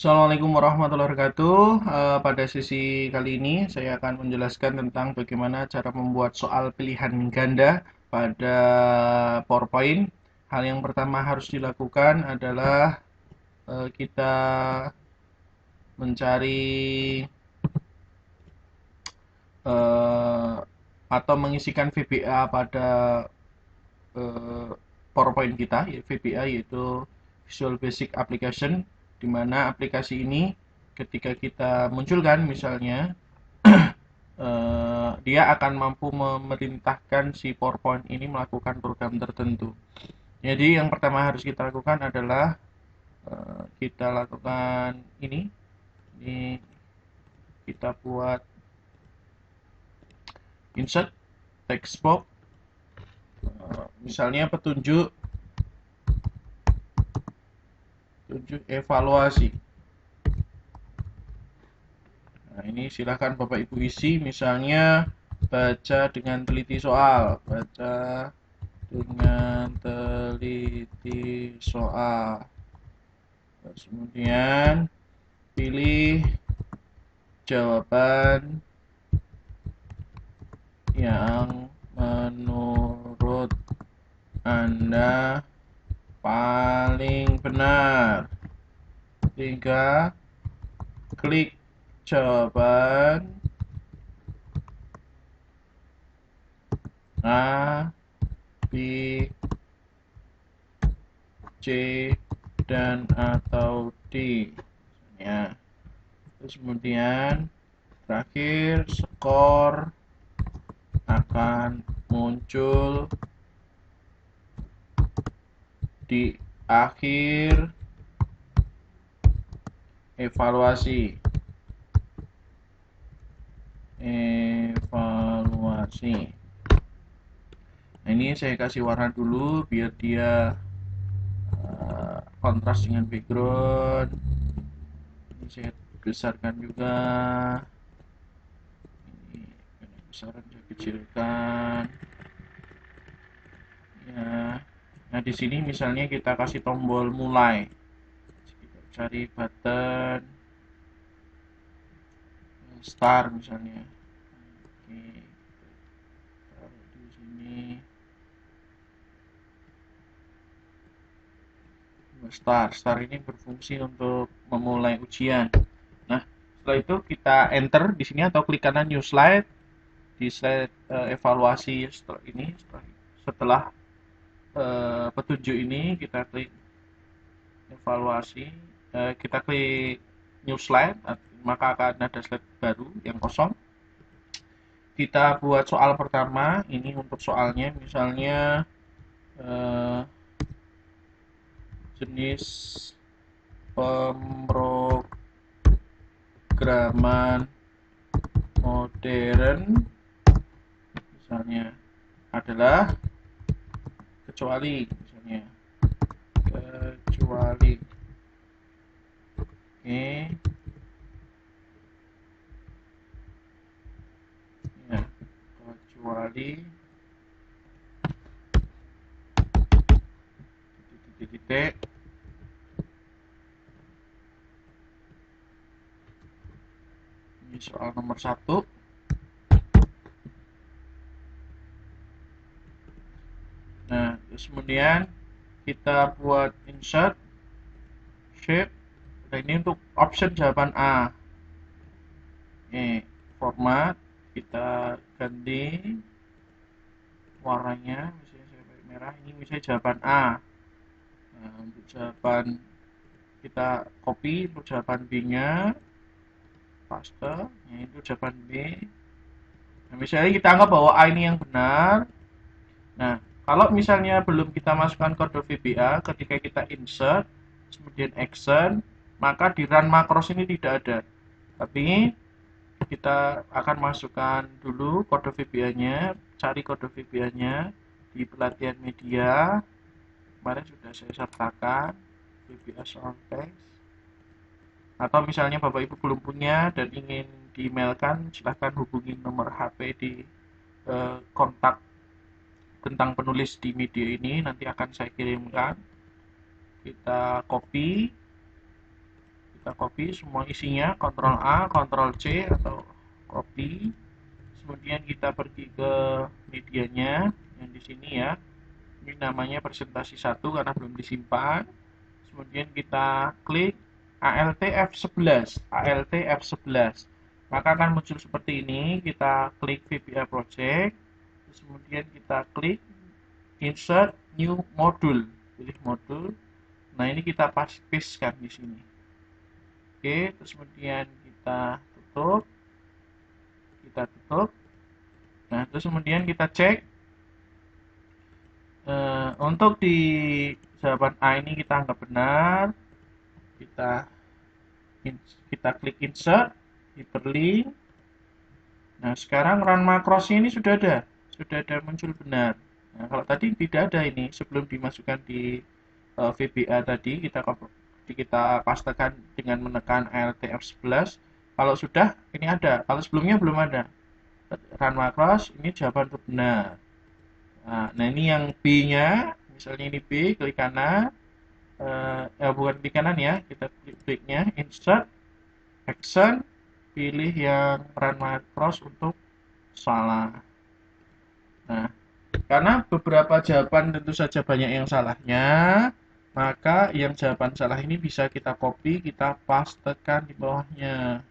Assalamualaikum warahmatullahi wabarakatuh. Pada sesi kali ini saya akan menjelaskan tentang bagaimana cara membuat soal pilihan ganda pada PowerPoint. Hal yang pertama harus dilakukan adalah kita mencari eh, atau mengisikan VBA pada PowerPoint kita, VBA yaitu Visual Basic Application, di mana aplikasi ini ketika kita munculkan misalnya dia akan mampu memerintahkan si PowerPoint ini melakukan program tertentu. Jadi yang pertama harus kita lakukan adalah kita lakukan ini kita buat insert text box, misalnya petunjuk evaluasi. Nah, ini silahkan Bapak Ibu isi, misalnya baca dengan teliti soal, baca dengan teliti soal. Terus kemudian pilih jawaban yang menurut Anda paling benar. Tiga, klik jawaban A, B, C, dan atau D. Ya. Terus kemudian terakhir skor akan muncul di akhir evaluasi. Nah, ini saya kasih warna dulu biar dia kontras dengan background. Ini saya besarkan juga. Ini besaran saya kecilkan. Ya. Nah, di sini misalnya kita kasih tombol mulai. Kita cari button start misalnya. Oke. Taruh di sini. Start ini berfungsi untuk memulai ujian. Nah, setelah itu kita enter di sini atau klik kanan new slide di slide evaluasi setelah petunjuk ini kita klik evaluasi, kita klik new slide, maka akan ada slide baru yang kosong. Kita buat soal pertama, ini untuk soalnya misalnya jenis pemrograman modern misalnya adalah kecuali misalnya kecuali oke ya kecuali titik-titik ini soal nomor 1. Nah, terus kemudian kita buat insert shape. Nah, ini untuk option jawaban A. Ini format kita ganti warnanya, misalnya saya pakai merah. Ini misalnya jawaban A. Nah, untuk jawaban kita copy, untuk jawaban B-nya paste. Nah, itu jawaban B. Nah, misalnya kita anggap bahwa A ini yang benar. Nah, kalau misalnya belum kita masukkan kode VBA, ketika kita insert, kemudian action, maka di run macros ini tidak ada. Tapi kita akan masukkan dulu kode VBA-nya, cari kode VBA-nya di pelatihan media. Kemarin sudah saya sertakan VBA soal teks. Atau misalnya Bapak Ibu belum punya dan ingin di-emailkan, silahkan hubungi nomor HP di kontak tentang penulis di media ini, nanti akan saya kirimkan. Kita copy, kita copy semua isinya, Ctrl A, Ctrl C atau copy. Kemudian kita pergi ke medianya yang di sini ya. Ini namanya presentasi 1 karena belum disimpan. Kemudian kita klik Alt F11, Alt F11. Maka akan muncul seperti ini. Kita klik VBA Project, terus kemudian kita klik Insert New Module, pilih modul. Nah ini kita pastekan di sini. Oke, terus kemudian kita tutup, Nah terus kemudian kita cek. Untuk di jawaban A ini kita anggap benar. Kita klik insert, hyperlink. Nah sekarang run macros ini sudah ada muncul benar. Nah kalau tadi tidak ada ini, sebelum dimasukkan di VBA tadi kita pastekan dengan menekan Alt F11. Kalau sudah ini ada, kalau sebelumnya belum ada. Run macros ini jawaban benar. Nah ini yang B-nya, misalnya ini B, klik kanan, bukan klik kanan ya, kita kliknya insert, action, pilih yang run macros untuk salah. Nah, karena beberapa jawaban tentu saja banyak yang salahnya, maka yang jawaban salah ini bisa kita copy, kita pastekan di bawahnya.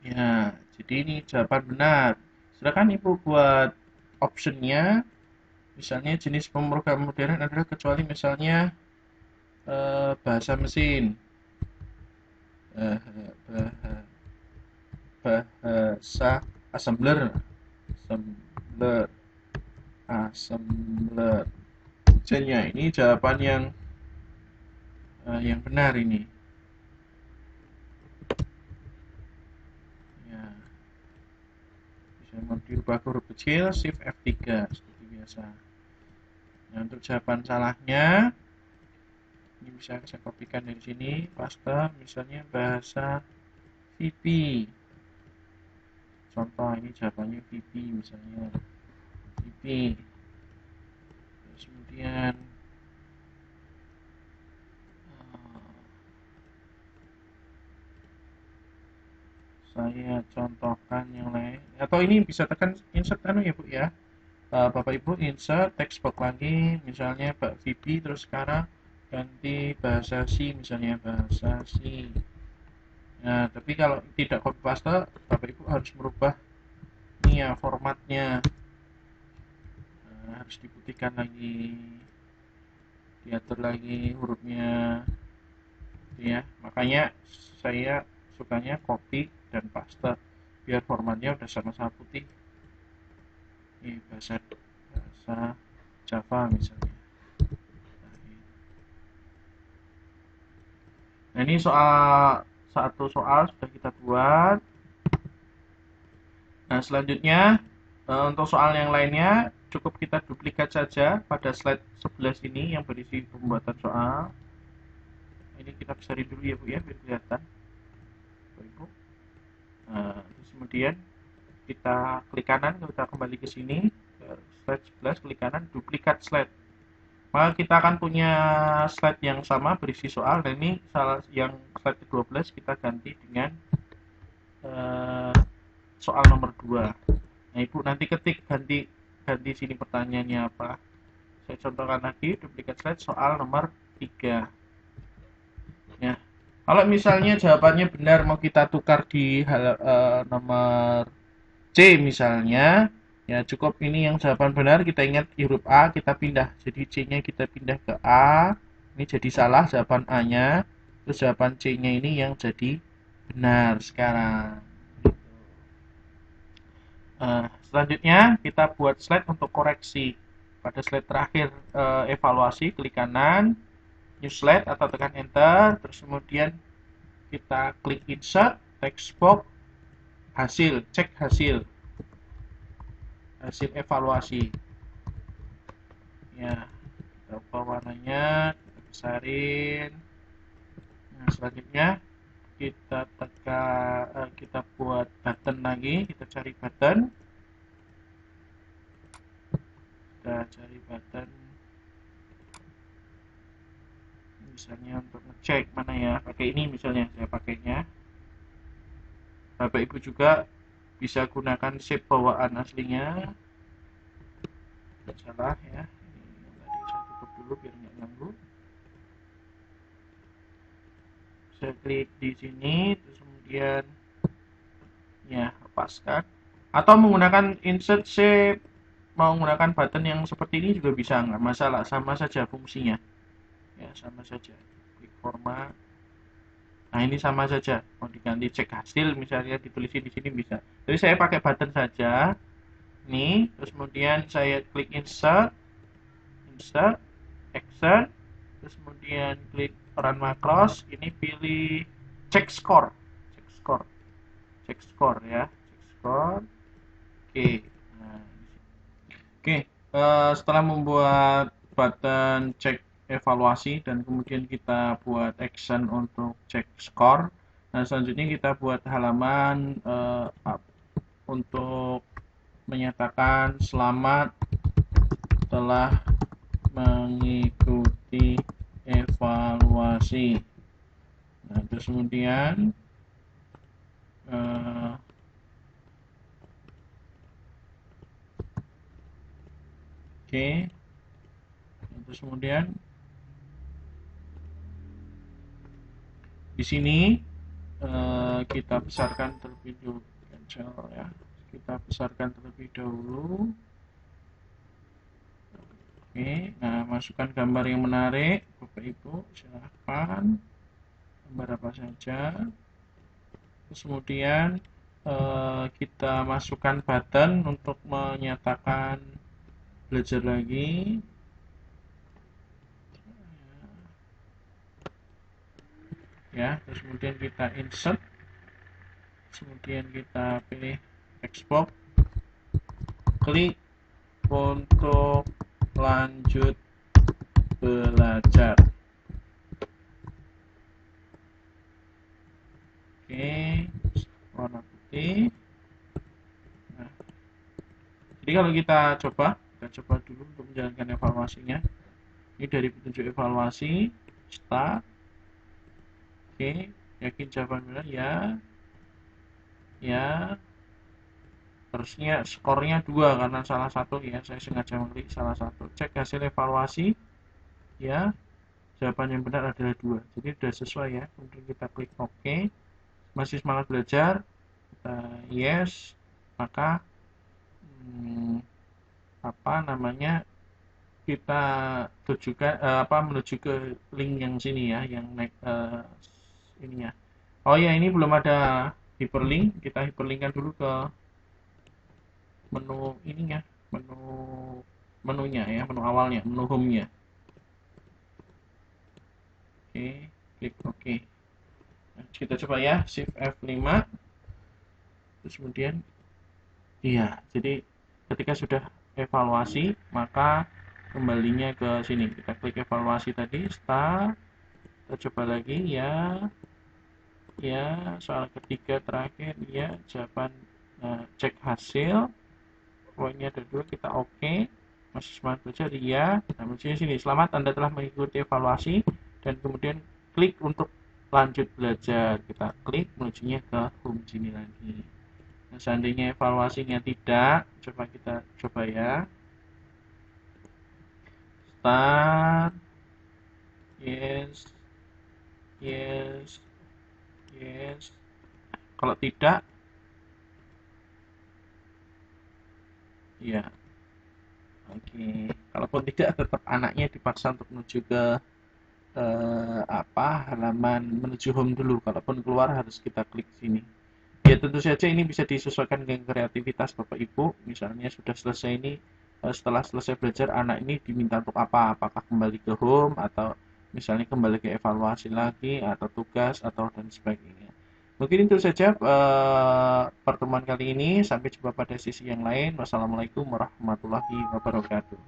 Ya, jadi ini jawaban benar. Silakan Ibu buat optionnya. Misalnya jenis pemrograman modern adalah kecuali misalnya bahasa mesin, bahasa assembler. Misalnya ini jawaban yang benar ini. Mau dirubah ke huruf kecil, Shift F3 seperti biasa. Nah, untuk jawaban salahnya ini bisa saya kopikan dari sini, paste, misalnya bahasa VB. Contoh ini jawabannya VB misalnya. VB. Terus kemudian saya contohkan yang lain. Atau ini bisa tekan insert ya Bu ya. Bapak Ibu insert text box lagi, misalnya VB, terus sekarang ganti bahasa C, misalnya bahasa C. Nah, tapi kalau tidak copy paste, Bapak Ibu harus merubah ini ya formatnya. Harus diputihkan lagi, diatur lagi hurufnya, ya. Makanya saya sukanya copy dan paste biar formatnya udah sama-sama putih. Ini bahasa Java misalnya. Nah ini satu soal sudah kita buat. Nah selanjutnya untuk soal yang lainnya cukup kita duplikat saja pada slide 11 ini yang berisi pembuatan soal. Ini kita besarin dulu ya Bu ya biar kelihatan. Terus kemudian kita klik kanan, kita kembali ke sini ke slide 11, klik kanan, duplikat slide. Maka kita akan punya slide yang sama berisi soal, dan ini yang slide 12 kita ganti dengan soal nomor 2. Nah Ibu nanti ketik ganti sini pertanyaannya apa. Saya contohkan lagi, duplikat slide soal nomor 3. Ya. Kalau misalnya jawabannya benar mau kita tukar di nomor C misalnya, ya cukup ini yang jawaban benar, kita ingat huruf A kita pindah, jadi C-nya kita pindah ke A, ini jadi salah jawaban A-nya, terus jawaban C-nya ini yang jadi benar sekarang. Selanjutnya kita buat slide untuk koreksi. Pada slide terakhir evaluasi, klik kanan, new slide atau tekan enter, terus kemudian kita klik insert, text box, hasil, cek hasil evaluasi. Ya, kita ubah warnanya, kita besarin. Nah, selanjutnya kita buat button lagi, kita cari button. misalnya untuk ngecek mana ya, pakai ini misalnya saya pakainya. Bapak Ibu juga bisa gunakan shape bawaan aslinya, tidak salah ya. Ini tadi saya tutup dulu biar nggak ganggu. Saya klik di sini, terus kemudian ya lepaskan, atau menggunakan insert shape, mau menggunakan button yang seperti ini juga bisa, nggak masalah, sama saja fungsinya ya, sama saja. Klik format, nah ini sama saja, mau diganti cek hasil misalnya ditulisin di sini bisa. Jadi saya pakai button saja nih, terus kemudian saya klik insert, action, terus kemudian klik run macros, ini pilih cek score, cek score ya, cek score. Oke. Nah, oke, setelah membuat button cek evaluasi dan kemudian kita buat action untuk cek skor, nah selanjutnya kita buat halaman untuk menyatakan selamat telah mengikuti evaluasi. Nah, terus kemudian oke, terus kemudian di sini kita besarkan terlebih dulu, ya, kita besarkan terlebih dahulu. Oke, nah masukkan gambar yang menarik, Bapak Ibu silahkan, gambar apa saja. Terus kemudian kita masukkan button untuk menyatakan belajar lagi. Ya, terus kemudian kita insert, kemudian kita pilih export, klik untuk lanjut belajar. Oke, warna putih. Nah, jadi kalau kita coba dulu untuk menjalankan evaluasinya. Ini dari petunjuk evaluasi, start. Oke, yakin jawaban benar ya. Ya. Terusnya skornya 2 karena salah satu ya, saya sengaja mengklik salah satu. Cek hasil evaluasi. Ya. Jawaban yang benar adalah 2. Jadi sudah sesuai ya. Kemudian kita klik OK. Masih semangat belajar? Kita yes. Maka kita tujukan menuju ke link yang sini ya, yang ininya. Oh ya, ini belum ada hyperlink, kita hyperlinkkan dulu ke menu ininya, menunya ya, menu awalnya, menu home-nya. Oke, klik OK. Nah, kita coba ya, Shift F5. Terus kemudian iya, jadi ketika sudah evaluasi, maka kembalinya ke sini. Kita klik evaluasi tadi, start. Kita coba lagi ya. Ya, soal ketiga terakhir ya, jawaban cek hasil. Poinnya ada 2, kita OK. Masih semangat belajar ya. Nah, menuju sini. Selamat, Anda telah mengikuti evaluasi, dan kemudian klik untuk lanjut belajar. Kita klik menujunya ke home sini lagi. Nah, seandainya evaluasinya tidak, coba kita coba ya. Start. Yes. Yes. Yes. Kalau tidak, ya. Oke. Kalaupun tidak, tetap anaknya dipaksa untuk menuju ke halaman menuju home dulu. Kalaupun keluar harus kita klik sini. Ya tentu saja ini bisa disesuaikan dengan kreativitas Bapak Ibu. Misalnya sudah selesai ini, setelah selesai belajar anak ini diminta untuk apa? Apakah kembali ke home, atau misalnya kembali ke evaluasi lagi, atau tugas, atau dan sebagainya. Mungkin itu saja pertemuan kali ini. Sampai jumpa pada sesi yang lain. Wassalamualaikum warahmatullahi wabarakatuh.